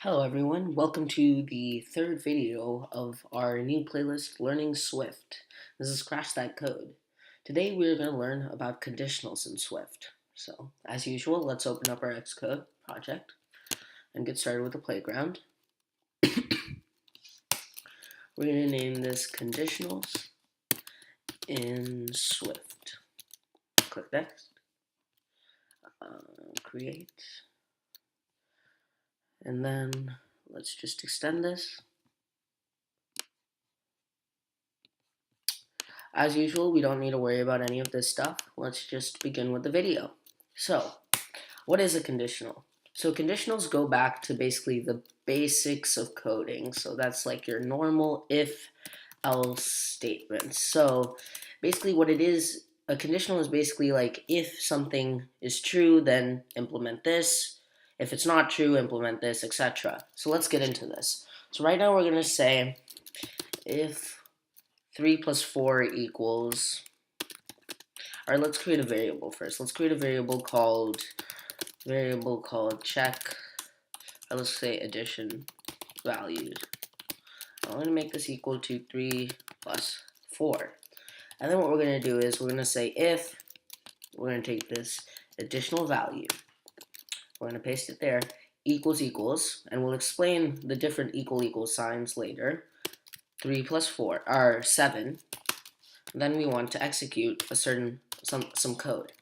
Hello everyone, welcome to the third video of our new playlist, Learning Swift. This is Crash That Code. Today we're going to learn about conditionals in Swift. So, as usual, let's open up our Xcode project and get started with the playground. We're going to name this Conditionals in Swift. Click Next, Create, and then let's just extend this. As usual, we don't need to worry about any of this stuff. Let's just begin with the video. So, what is a conditional? So conditionals go back to basically the basics of coding. So that's like your normal if, else statements. So basically what it is, a conditional is basically like if something is true, then implement this. If it's not true, implement this, etc. So let's get into this. So right now we're going to say if 3 plus 4 equals, all right, let's create a variable first. Let's create a variable called check, let's say addition values. I'm going to make this equal to 3 plus 4. And then what we're going to do is we're going to say if, we're going to take this additional value, we're going to paste it there, equals equals, and we'll explain the different equal signs later. 3 plus 4 are 7. Then we want to execute a certain some code,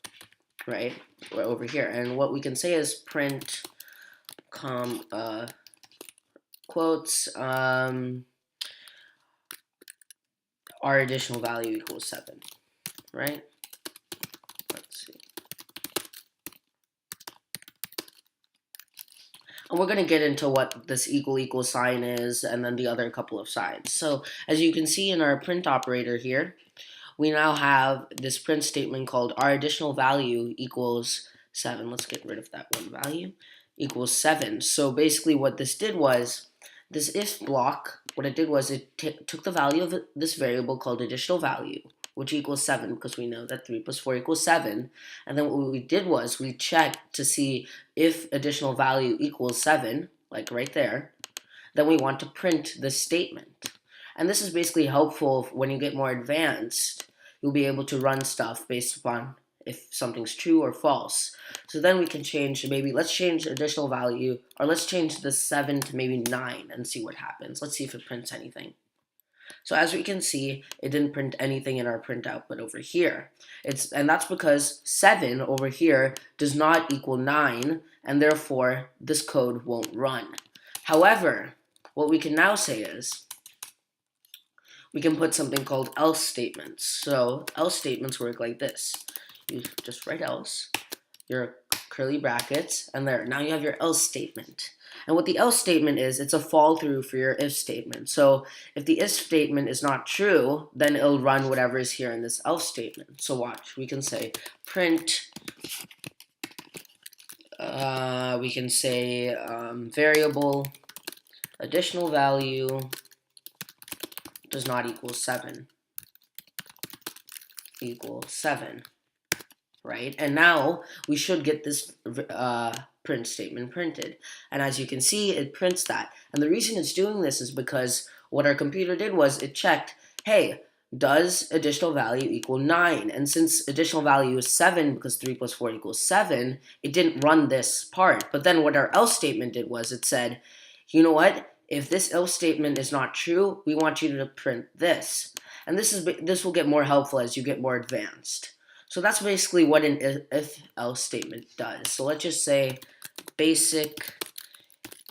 right? We're over here, and what we can say is print quotes our additional value equals 7, right? Let's see. And we're going to get into what this equal sign is and then the other couple of signs. So as you can see in our print operator here, we now have this print statement called our additional value equals 7. Let's get rid of that one value. Equals 7. So basically what this did was, this if block, what it did was it took the value of this variable called additional value, which equals 7, because we know that 3 plus 4 equals 7. And then what we did was we checked to see if additional value equals 7, like right there, then we want to print this statement. And this is basically helpful when you get more advanced. You'll be able to run stuff based upon if something's true or false. So then we can change, maybe let's change additional value, or let's change the 7 to maybe 9 and see what happens. Let's see if it prints anything. So as we can see, it didn't print anything in our print output over here. And that's because 7 over here does not equal 9, and therefore this code won't run. However, what we can now say is, we can put something called else statements. So else statements work like this. You just write else, your curly brackets, and there. Now you have your else statement. And what the else statement is, it's a fall through for your if statement. So if the if statement is not true, then it'll run whatever is here in this else statement. So watch, we can say print, we can say variable additional value does not equal 7 equal 7, right? And now we should get this print statement printed. And as you can see, it prints that. And the reason it's doing this is because what our computer did was it checked, hey, does additional value equal 9? And since additional value is 7, because 3 plus 4 equals 7, it didn't run this part. But then what our else statement did was it said, you know what? If this else statement is not true, we want you to print this. And this will get more helpful as you get more advanced. So that's basically what an if else statement does. So let's just say basic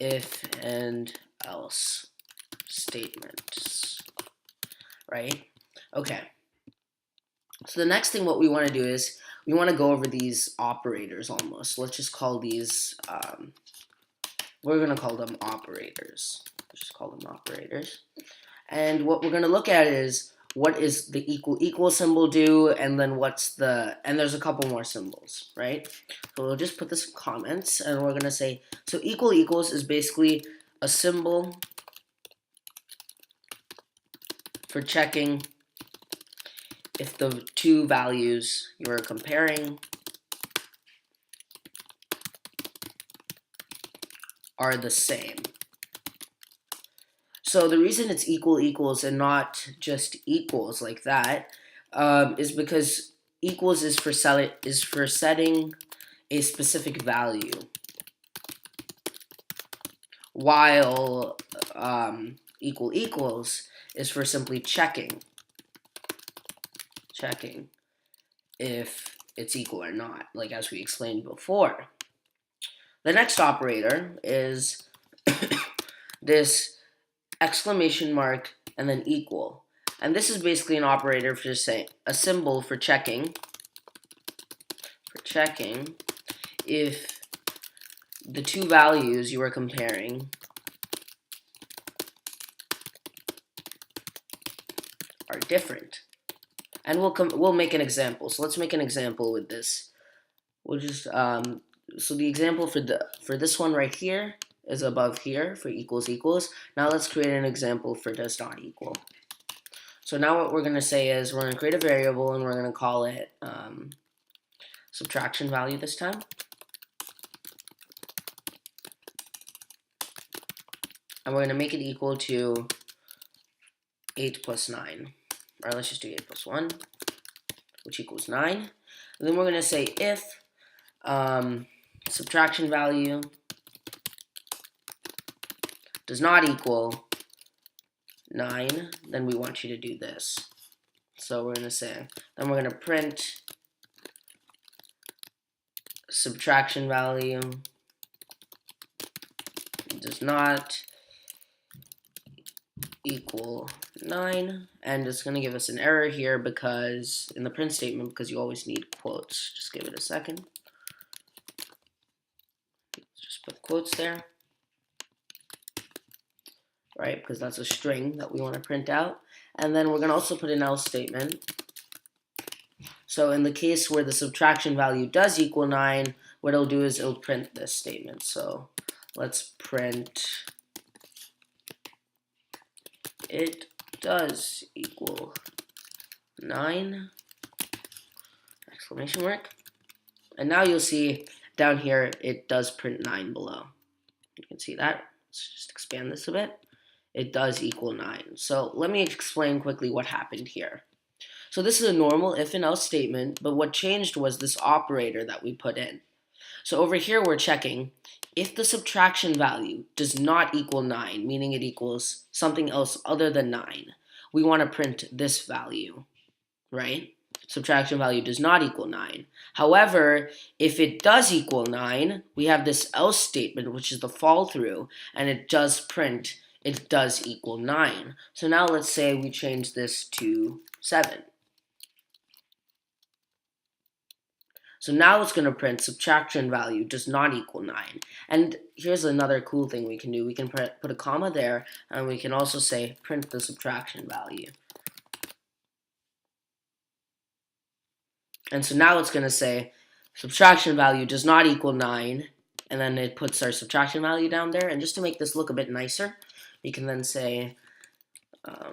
if and else statements, right? Okay. So the next thing what we want to do is we want to go over these operators almost. Let's just call these, we're going to call them operators. Let's just call them operators. And what we're going to look at is what is the equal symbol do, and then and there's a couple more symbols, right? So we'll just put this in comments, and we're going to say, so equals is basically a symbol for checking if the two values you're comparing are the same. So the reason it's equals and not just equals like that is because equals is for setting a specific value, while equals is for simply checking if it's equal or not, like as we explained before. The next operator is this exclamation mark and then equal. And this is basically an operator for just saying a symbol for checking if the two values you are comparing are different. And we'll make an example. So let's make an example with this. We'll just so the example for this one right here is above here for equals. Now let's create an example for does not equal. So now what we're going to say is we're going to create a variable and we're going to call it subtraction value this time. And we're going to make it equal to 8 plus 9. Or let's just do 8 plus 1, which equals 9. And then we're going to say if subtraction value does not equal 9, then we want you to do this. So we're going to say, then we're going to print subtraction value does not equal 9, and it's going to give us an error here because in the print statement, because you always need quotes. Just give it a second. Just put quotes there, right? Because that's a string that we want to print out. And then we're going to also put an else statement. So in the case where the subtraction value does equal 9, what it'll do is it'll print this statement. So let's print it does equal 9, exclamation mark. And now you'll see down here it does print 9 below. You can see that. Let's just expand this a bit. It does equal 9. So let me explain quickly what happened here. So this is a normal if and else statement, but what changed was this operator that we put in. So over here we're checking if the subtraction value does not equal 9, meaning it equals something else other than 9, we want to print this value, right? Subtraction value does not equal 9. However, if it does equal 9, we have this else statement, which is the fall through, and it does print it does equal 9. So now let's say we change this to 7. So now it's going to print subtraction value does not equal 9. And here's another cool thing we can do. We can put a comma there, and we can also say print the subtraction value. And so now it's going to say subtraction value does not equal 9, and then it puts our subtraction value down there. And just to make this look a bit nicer, we can then say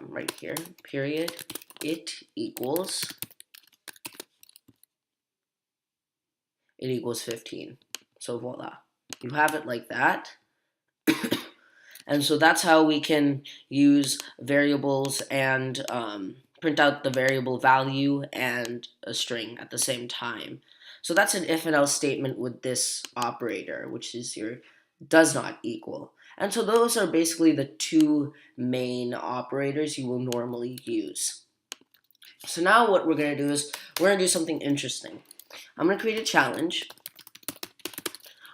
right here, period, it equals 15. So voila, you have it like that. And so that's how we can use variables and print out the variable value and a string at the same time. So that's an if and else statement with this operator, which is your does not equal. And so those are basically the two main operators you will normally use. So now what we're going to do is we're going to do something interesting. I'm going to create a challenge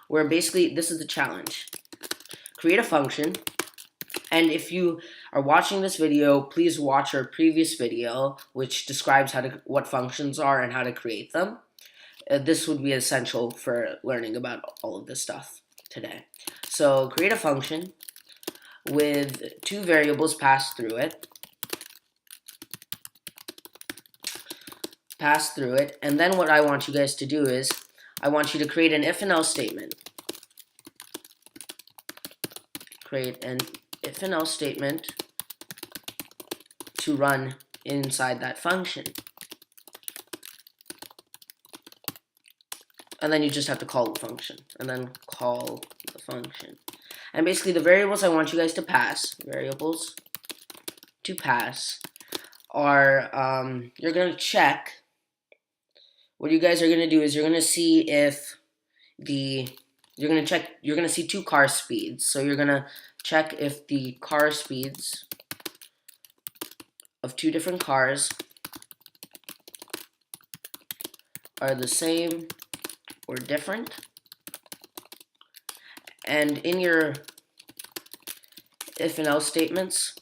where basically this is the challenge. Create a function, and if you are watching this video, please watch our previous video which describes what functions are and how to create them. This would be essential for learning about all of this stuff today. So create a function with two variables passed through it. And then what I want you guys to do is I want you to create an if and else statement. Create an if and else statement to run inside that function. And then you just have to call the function, and then call the function. And basically the variables I want you guys to pass, are, you're going to check, what you guys are going to do is you're going to see if you're going to see two car speeds. So you're going to check if the car speeds of two different cars are the same or different. And in your if and else statements,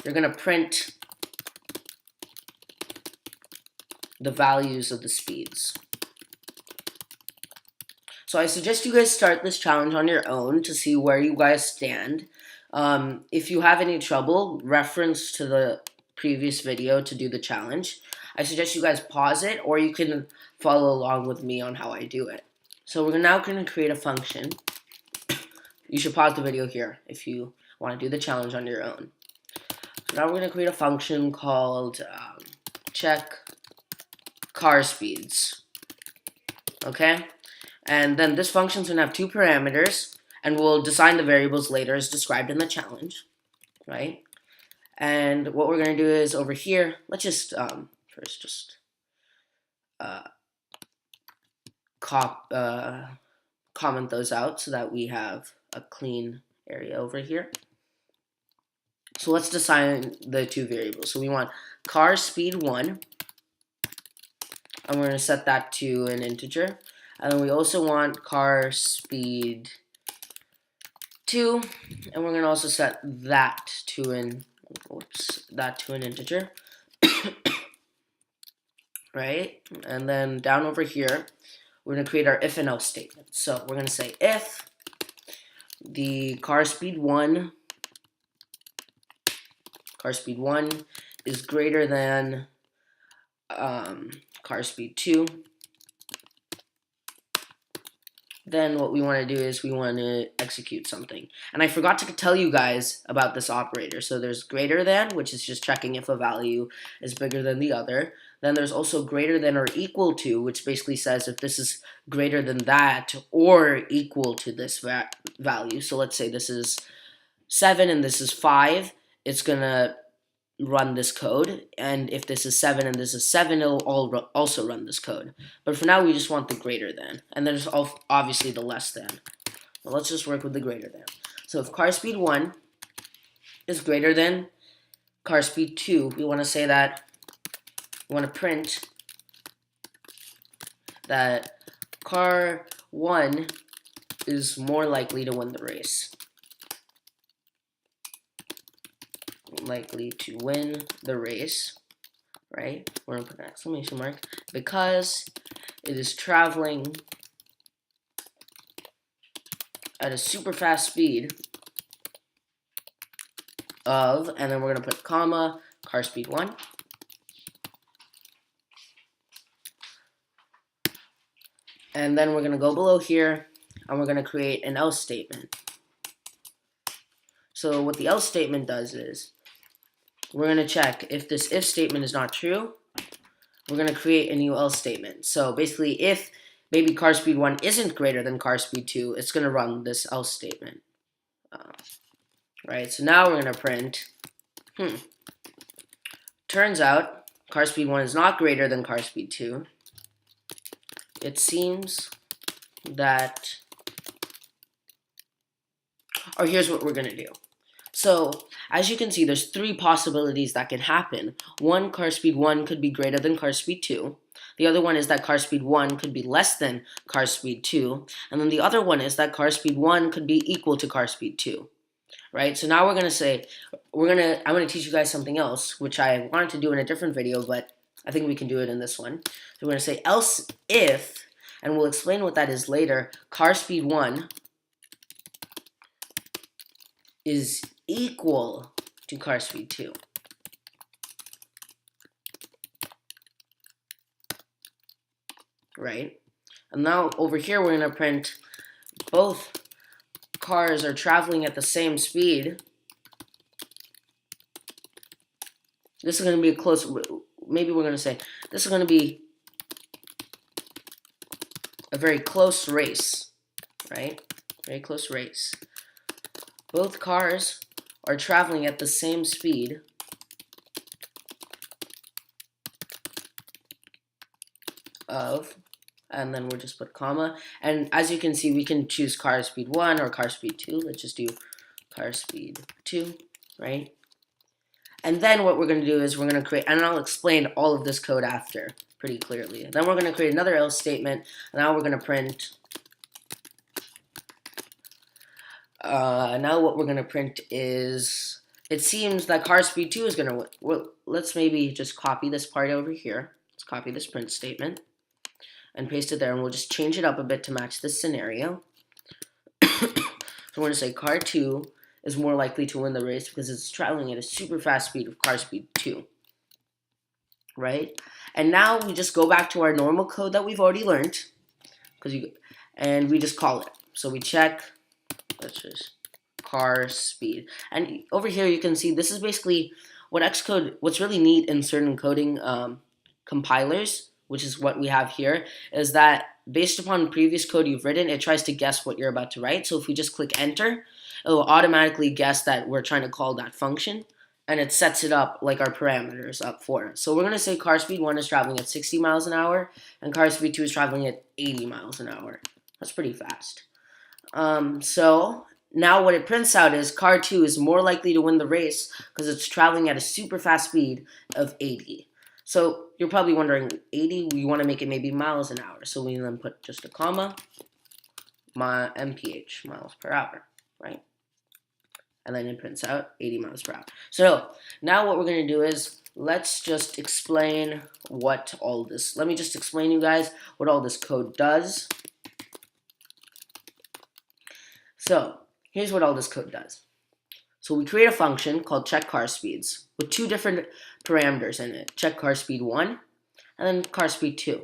you're going to print the values of the speeds. So I suggest you guys start this challenge on your own to see where you guys stand. If you have any trouble, reference to the previous video to do the challenge. I suggest you guys pause it, or you can follow along with me on how I do it. So we're now going to create a function. You should pause the video here if you want to do the challenge on your own. So now we're going to create a function called check car speeds. Okay? And then this function's going to have two parameters, and we'll define the variables later as described in the challenge, right? And what we're going to do is over here, let's just first just comment those out so that we have a clean area over here. So let's define the two variables. So we want car speed 1, and we're going to set that to an integer. And then we also want car speed 2, and we're going to also set that to an integer. Right? And then down over here, we're going to create our if and else statement. So we're going to say if the car speed 1 is greater than car speed 2, then what we want to do is we want to execute something. And I forgot to tell you guys about this operator. So there's greater than, which is just checking if a value is bigger than the other. Then there's also greater than or equal to, which basically says if this is greater than that or equal to this value. So let's say this is 7 and this is 5. It's going to run this code, and if this is 7 and this is 7, it'll also run this code. But for now, we just want the greater than, and there's obviously the less than. Well, let's just work with the greater than. So if car speed 1 is greater than car speed 2, we want to say that we want to print that car 1 is more likely to win the race. Likely to win the race, right? We're going to put an exclamation mark because it is traveling at a super fast speed of, and then we're going to put comma, car speed 1. And then we're going to go below here and we're going to create an else statement. So what the else statement does is we're going to check if this if statement is not true, we're going to create a new else statement. So basically, if maybe car speed 1 isn't greater than car speed 2, it's going to run this else statement. Right, so now we're going to print, turns out car speed 1 is not greater than car speed 2. It seems that, or here's what we're going to do. So, as you can see, there's 3 possibilities that can happen. One, car speed 1 could be greater than car speed 2. The other one is that car speed 1 could be less than car speed 2. And then the other one is that car speed 1 could be equal to car speed 2. Right? So now we're going to say, I'm going to teach you guys something else, which I wanted to do in a different video, but I think we can do it in this one. So we're going to say else if, and we'll explain what that is later, car speed 1 is equal to car speed 2. Right? And now over here we're going to print both cars are traveling at the same speed. This is going to be a close, maybe we're going to say this is going to be a very close race, right? Very close race. Both cars are traveling at the same speed of, and then we'll just put comma. And as you can see, we can choose car speed 1 or car speed 2. Let's just do car speed 2, right? And then what we're going to do is we're going to create, and I'll explain all of this code after pretty clearly. Then we're going to create another else statement. And now we're going to print, now what we're going to print is, it seems that car speed 2 is going to, well, let's maybe just copy this part over here. Let's copy this print statement and paste it there, and we'll just change it up a bit to match this scenario. So we're going to say car 2 is more likely to win the race because it's traveling at a super fast speed of car speed 2, right? And now we just go back to our normal code that we've already learned, and we just call it. So we check, let's just car speed. And over here you can see this is basically what Xcode, what's really neat in certain coding compilers, which is what we have here, is that based upon previous code you've written, it tries to guess what you're about to write. So if we just click enter, it will automatically guess that we're trying to call that function, and it sets it up like our parameters up for us. So we're going to say car speed 1 is traveling at 60 miles an hour, and car speed 2 is traveling at 80 miles an hour. That's pretty fast. So now what it prints out is car 2 is more likely to win the race because it's traveling at a super fast speed of 80. So you're probably wondering, 80, we want to make it maybe miles an hour. So we then put just a comma, mph, miles per hour, right? And then it prints out 80 miles per hour. So now what we're going to do is, let's just explain what all this, let me just explain you guys what all this code does. So here's what all this code does. So we create a function called check car speeds with two different parameters in it, check car speed 1 and then car speed 2.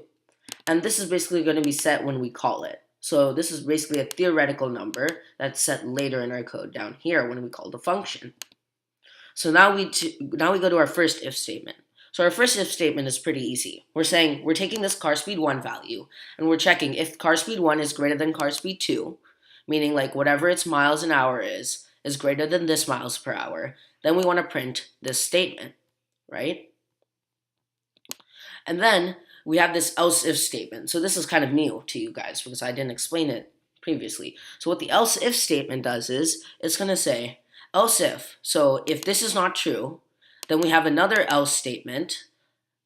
And this is basically going to be set when we call it. So this is basically a theoretical number that's set later in our code down here when we call the function. So now we go to our first if statement. So our first if statement is pretty easy. We're saying we're taking this car speed 1 value and we're checking if car speed 1 is greater than car speed 2, meaning like whatever its miles an hour is greater than this miles per hour, then we want to print this statement, right? And then we have this else if statement. So this is kind of new to you guys because I didn't explain it previously. So what the else if statement does is it's going to say else if. So if this is not true, then we have another else statement,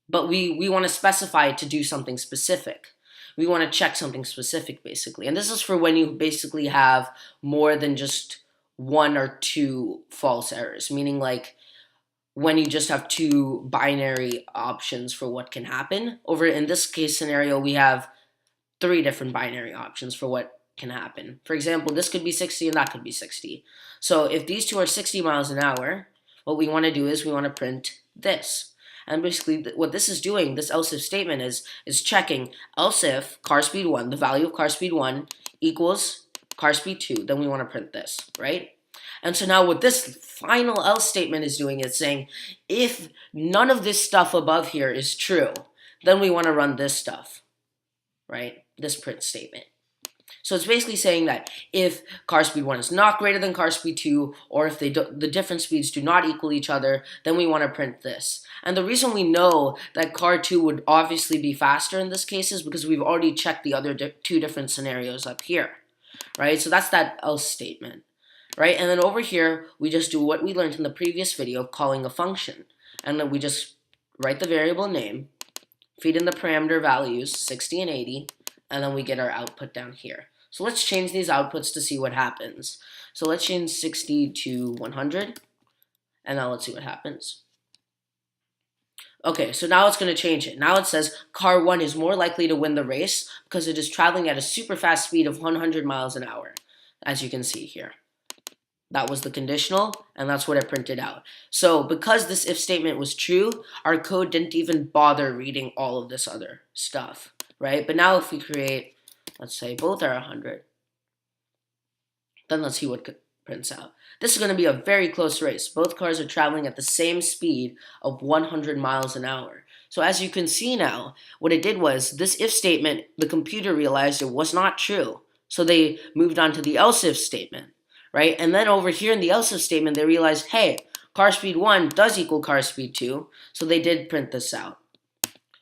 but we want to specify it to do something specific. We want to check something specific basically. And this is for when you basically have more than just one or two false errors, meaning like when you just have two binary options for what can happen. Over in this case scenario, we have three different binary options for what can happen. For example, this could be 60 and that could be 60. So if these two are 60 miles an hour, what we want to do is we want to print this. And basically what this is doing, this else if statement is checking else if car speed 1, the value of car speed 1 equals car speed 2, then we want to print this, right? And so now what this final else statement is doing is saying if none of this stuff above here is true, then we want to run this stuff, right? This print statement. So it's basically saying that if car speed 1 is not greater than car speed 2, or if the different speeds do not equal each other, then we want to print this. And the reason we know that car 2 would obviously be faster in this case is because we've already checked the other two different scenarios up here, right? So that's that else statement, right? And then over here, we just do what we learned in the previous video of calling a function. And then we just write the variable name, feed in the parameter values, 60 and 80, and then we get our output down here. So let's change these outputs to see what happens. So let's change 60 to 100, and now let's see what happens. Okay, so now it's going to change it. Now it says car 1 is more likely to win the race because it is traveling at a super fast speed of 100 miles an hour, as you can see here. That was the conditional, and that's what it printed out. So because this if statement was true, our code didn't even bother reading all of this other stuff, right? But now if we create, let's say both are 100, then let's see what prints out. This is going to be a very close race. Both cars are traveling at the same speed of 100 miles an hour. So as you can see now, what it did was this if statement, the computer realized it was not true. So they moved on to the else if statement, right? And then over here in the else if statement, they realized, hey, car speed 1 does equal car speed 2. So they did print this out.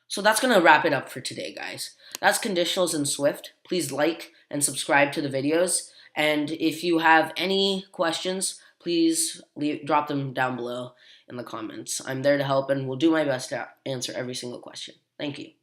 So that's going to wrap it up for today, guys. That's conditionals in Swift. Please like and subscribe to the videos. And if you have any questions, please drop them down below in the comments. I'm there to help and will do my best to answer every single question. Thank you.